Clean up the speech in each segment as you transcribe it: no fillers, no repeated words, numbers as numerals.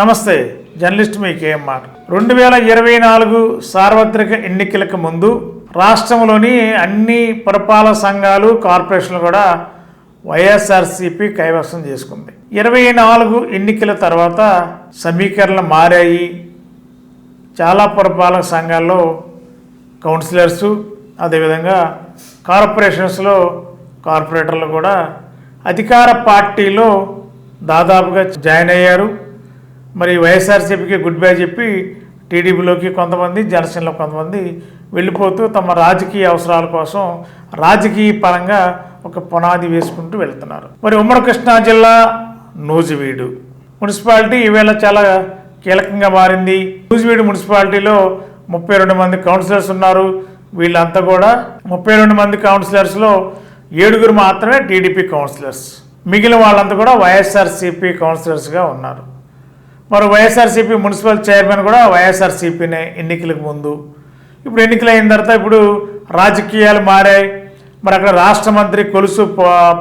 నమస్తే, జర్నలిస్ట్ మీ కేఎంఆర్. 2024 సార్వత్రిక ఎన్నికలకు ముందు రాష్ట్రంలోని అన్ని పురపాలక సంఘాలు, కార్పొరేషన్లు కూడా వైఎస్ఆర్సీపీ కైవసం చేసుకుంది. 24 ఎన్నికల తర్వాత సమీకరణలు మారాయి. చాలా పురపాలక సంఘాల్లో కౌన్సిలర్సు, అదేవిధంగా కార్పొరేషన్స్లో కార్పొరేటర్లు కూడా అధికార పార్టీలో దాదాపుగా జాయిన్ అయ్యారు. మరి వైఎస్ఆర్సీపీకి గుడ్ బై చెప్పి టీడీపీలోకి కొంతమంది, జనసేనలో కొంతమంది వెళ్ళిపోతూ తమ రాజకీయ అవసరాల కోసం రాజకీయ పరంగా ఒక పునాది వేసుకుంటూ వెళ్తున్నారు. మరి ఉమ్మడి కృష్ణా జిల్లా నూజివీడు మున్సిపాలిటీ ఈవేళ చాలా కీలకంగా మారింది. నూజివీడు మున్సిపాలిటీలో 32 మంది కౌన్సిలర్స్ ఉన్నారు. వీళ్ళంతా కూడా 32 మంది కౌన్సిలర్స్లో 7 మాత్రమే టీడీపీ కౌన్సిలర్స్, మిగిలిన వాళ్ళంతా కూడా వైఎస్ఆర్సీపీ కౌన్సిలర్స్గా ఉన్నారు. మరి వైఎస్ఆర్సీపీ మున్సిపల్ చైర్మన్ కూడా వైఎస్ఆర్సీపీనే ఎన్నికలకు ముందు. ఇప్పుడు ఎన్నికలు అయిన తర్వాత ఇప్పుడు రాజకీయాలు మారాయి. మరి అక్కడ రాష్ట్ర మంత్రి కొలుసు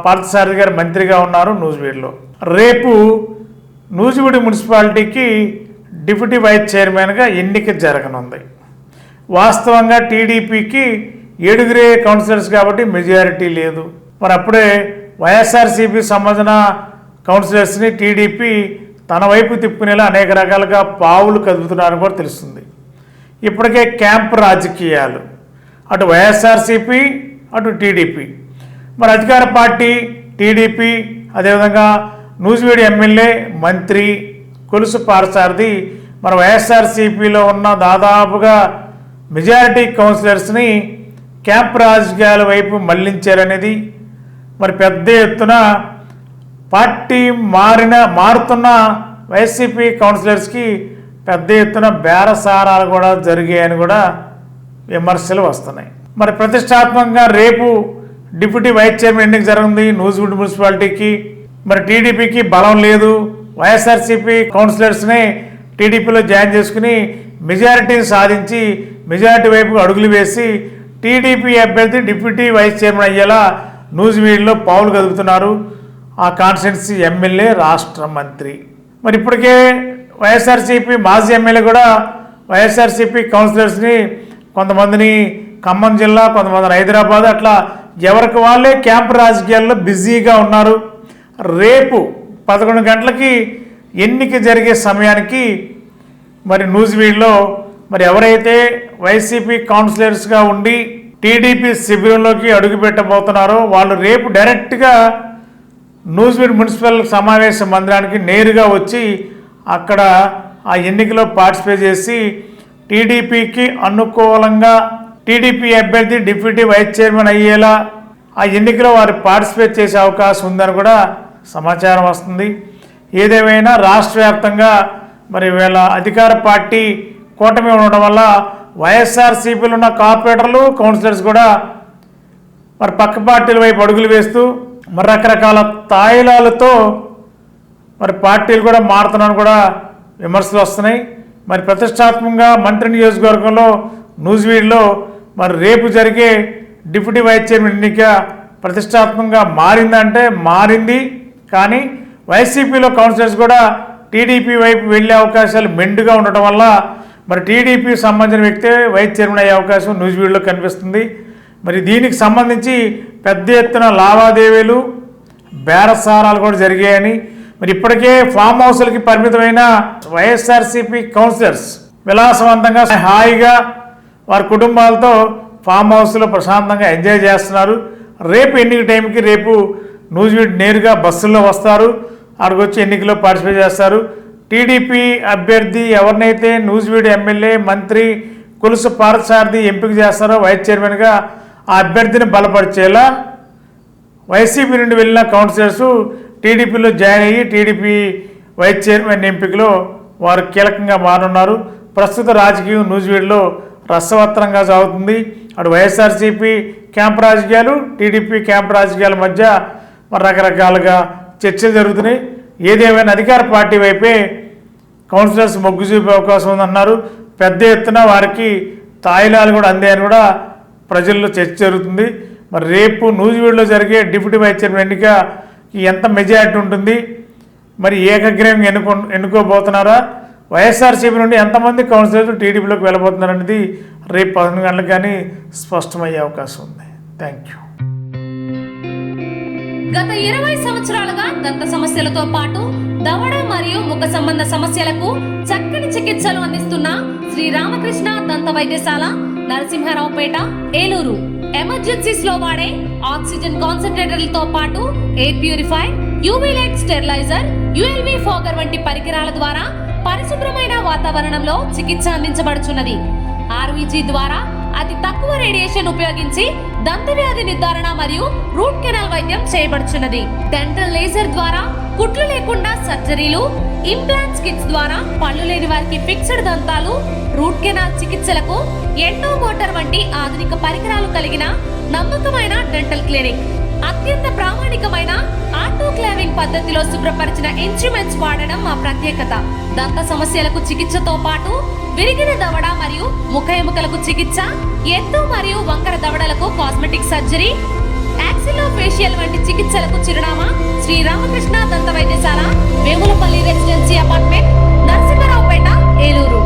పార్థసారథి గారు మంత్రిగా ఉన్నారు నూజివీడులో. రేపు నూజివీడు మున్సిపాలిటీకి డిప్యూటీ వైస్ చైర్మన్గా ఎన్నిక జరగనుంది. వాస్తవంగా టీడీపీకి 7 కౌన్సిలర్స్ కాబట్టి మెజారిటీ లేదు. మరి అప్పుడే వైఎస్ఆర్సీపీ సంబంధించిన కౌన్సిలర్స్ని టీడీపీ తన వైపు తిప్పుకునేలా అనేక రకాలుగా పావులు కదుపుతున్నారని కూడా తెలుస్తుంది. ఇప్పటికే క్యాంప్ రాజకీయాలు, అటు వైఎస్ఆర్సీపీ అటు టీడీపీ. మరి అధికార పార్టీ టీడీపీ, అదేవిధంగా నూజివీడు ఎమ్మెల్యే మంత్రి కొలుసు పార్థసారథి మరి వైఎస్ఆర్సీపీలో ఉన్న దాదాపుగా మెజారిటీ కౌన్సిలర్స్ని క్యాంప్ రాజకీయాల వైపు మళ్లించారనేది, మరి పెద్ద ఎత్తున పార్టీ మారుతున్న వైసీపీ కౌన్సిలర్స్కి పెద్ద ఎత్తున బేరసారాలు కూడా జరిగాయని కూడా విమర్శలు వస్తున్నాయి. మరి ప్రతిష్టాత్మకంగా రేపు డిప్యూటీ వైస్ చైర్మన్ ఎన్నిక జరుగుతుంది నూజివీడు మున్సిపాలిటీకి. మరి టీడీపీకి బలం లేదు. వైఎస్ఆర్సీపీ కౌన్సిలర్స్ని టీడీపీలో జాయిన్ చేసుకుని మెజారిటీని సాధించి మెజారిటీ వైపు అడుగులు వేసి టీడీపీ అభ్యర్థి డిప్యూటీ వైస్ చైర్మన్ అయ్యేలా నూజివీడులో పావులు కదుపుతున్నారు ఆ కాన్స్టిట్యున్సీ ఎమ్మెల్యే, రాష్ట్ర మంత్రి. మరి ఇప్పటికే వైఎస్ఆర్సీపీ మాజీ ఎమ్మెల్యే కూడా వైఎస్ఆర్సీపీ కౌన్సిలర్స్ని కొంతమందిని ఖమ్మం జిల్లా, కొంతమందిని హైదరాబాద్, అట్లా ఎవరికి వాళ్ళే క్యాంప్ రాజకీయాల్లో బిజీగా ఉన్నారు. రేపు 11 గంటలకి ఎన్నిక జరిగే సమయానికి మరి నూజివీడులో మరి ఎవరైతే వైసీపీ కౌన్సిలర్స్గా ఉండి టీడీపీ శిబిరంలోకి అడుగుపెట్టబోతున్నారో వాళ్ళు రేపు డైరెక్ట్గా నూజివీడు మున్సిపల్ సమావేశ మందిరానికి నేరుగా వచ్చి అక్కడ ఆ ఎన్నికలో పార్టిసిపేట్ చేసి టీడీపీకి అనుకూలంగా టీడీపీ అభ్యర్థి డిప్యూటీ వైస్ చైర్మన్ అయ్యేలా ఆ ఎన్నికలో వారు పార్టిసిపేట్ చేసే అవకాశం ఉందని కూడా సమాచారం వస్తుంది. ఏదేమైనా రాష్ట్ర వ్యాప్తంగా మరి వీళ్ళ అధికార పార్టీ కూటమి ఉండడం వల్ల వైఎస్ఆర్సీపీలో ఉన్న కార్పొరేటర్లు, కౌన్సిలర్స్ కూడా మరి పక్క పార్టీల వైపు అడుగులు వేస్తూ మరి రకరకాల తాయిలాలతో మరి పార్టీలు కూడా మారుతున్నాను కూడా విమర్శలు వస్తున్నాయి. మరి ప్రతిష్టాత్మకంగా మంత్రి నియోజకవర్గంలో నూజివీడులో మరి రేపు జరిగే డిప్యూటీ వైస్ చైర్మన్ ఎన్నిక ప్రతిష్టాత్మకంగా మారిందంటే మారింది. కానీ వైసీపీలో కౌన్సిలర్స్ కూడా టీడీపీ వైపు వెళ్ళే అవకాశాలు మెండుగా ఉండటం వల్ల మరి టీడీపీ సంబంధించిన వ్యక్తే వైస్ చైర్మన్ అయ్యే అవకాశం నూజివీడులో కనిపిస్తుంది. మరి దీనికి సంబంధించి పెద్ద ఎత్తున లావాదేవీలు, బేరసారాలు కూడా జరిగాయని, మరి ఇప్పటికే ఫామ్ హౌస్లకి పరిమితమైన వైఎస్ఆర్సీపీ కౌన్సిలర్స్ విలాసవంతంగా హాయిగా వారి కుటుంబాలతో ఫామ్ హౌస్లో ప్రశాంతంగా ఎంజాయ్ చేస్తున్నారు. రేపు ఎన్నిక టైంకి రేపు నూజివీడు నేరుగా బస్సుల్లో వస్తారు, అక్కడికి వచ్చి ఎన్నికల్లో పార్టిసిపేట్ చేస్తారు. టీడీపీ అభ్యర్థి ఎవరినైతే నూజివీడు ఎమ్మెల్యే మంత్రి కొలుసు పార్థసారథి ఎంపిక చేస్తారో వైస్ చైర్మన్గా ఆ అభ్యర్థిని బలపరిచేలా వైసీపీ నుండి వెళ్ళిన కౌన్సిలర్స్ టీడీపీలో జాయిన్ అయ్యి టీడీపీ వైస్ చైర్మన్ ఎంపికలో వారు కీలకంగా మారున్నారు. ప్రస్తుత రాజకీయం నూజివీడులో రసవత్తరంగా సాగుతుంది. అటు వైఎస్ఆర్సీపీ క్యాంప్ రాజకీయాలు, టీడీపీ క్యాంప్ రాజకీయాల మధ్య మరి రకరకాలుగా చర్చలు జరుగుతున్నాయి. ఏదేమైనా అధికార పార్టీ వైపే కౌన్సిలర్స్ మొగ్గు చూపే అవకాశం ఉందన్నారు. పెద్ద ఎత్తున వారికి తాయిలాలు కూడా అందాయని కూడా ప్రజల్లో చర్చ జరుగుతుంది. మరి రేపు నూజివీడులో జరిగే డిప్యూటీ వైస్ చైర్మన్ ఎన్నిక ఎంత మెజారిటీ ఉంటుంది, మరి ఏకగ్రీవంగా ఎన్నుకోబోతున్నారా? వైఎస్ఆర్సీపీ నుండి ఎంతమంది కౌన్సిలర్లు టీడీపీలోకి వెళ్ళబోతున్నారనేది రేపు 11 గంటలకు కానీ స్పష్టమయ్యే అవకాశం ఉంది. Thank you. గత 20 సంవత్సరాలుగా దంత సమస్యలతో పాటు దవడ మరియు ముఖ సంబంధ సమస్యలకు చక్కని చికిత్సలు అందిస్తున్న శ్రీ రామకృష్ణ దంత వైద్యశాల, నరసింహారావుపేట, ఏలూరు. ఎమర్జెన్సీస్ లో వాడే ఆక్సిజన్ కాన్సంట్రేటర్లతో పాటు air purify, UV light steriliser, ULV fogger వంటి పరికరాల ద్వారా పరిశుభ్రమైన వాతావరణంలో చికిత్స అందించబడుచున్నది. ఆర్వీజీ ద్వారా అతి తక్కువ రేడియేషన్ ఉపయోగించి దంత వ్యాధి నిర్ధారణ మరియు రూట్ కెనాల్ వైద్యం చేయబడుచున్నది. డెంటల్ లేజర్ ద్వారా కుట్లు లేకుండా సర్జరీలు, ఇంప్లాంట్స్ కిట్స్ ద్వారా పళ్ళు లేని వారికి ఫిక్స్డ్ దంతాలు, రూట్ కెనాల్ చికిత్సలకు ఎండో మోటార్ వంటి ఆధునిక పరికరాలు కలిగిన నమ్మకమైన డెంటల్ క్లినిక్. అత్యంత ప్రామాణికమైన ఆటోక్లావింగ్ పద్ధతిలో శుభ్రపరిచిన ఇన్స్ట్రుమెంట్స్ వాడడం మా ప్రత్యేకత. దంత సమస్యలకు చికిత్సతో పాటు విరిగిన దవడ మరియు ముఖ ఎముకలకు చికిత్స, ఎత్తు మరియు వంకర దవడలకు కాస్మెటిక్ సర్జరీ, యాక్సిలోఫేషియల్ వంటి చికిత్సలకు చిరునామా శ్రీ రామకృష్ణ దంత వైద్యశాల, వేములపల్లి రెసిడెన్సీ అపార్ట్మెంట్, నరసింహారావుపేట, ఏలూరు.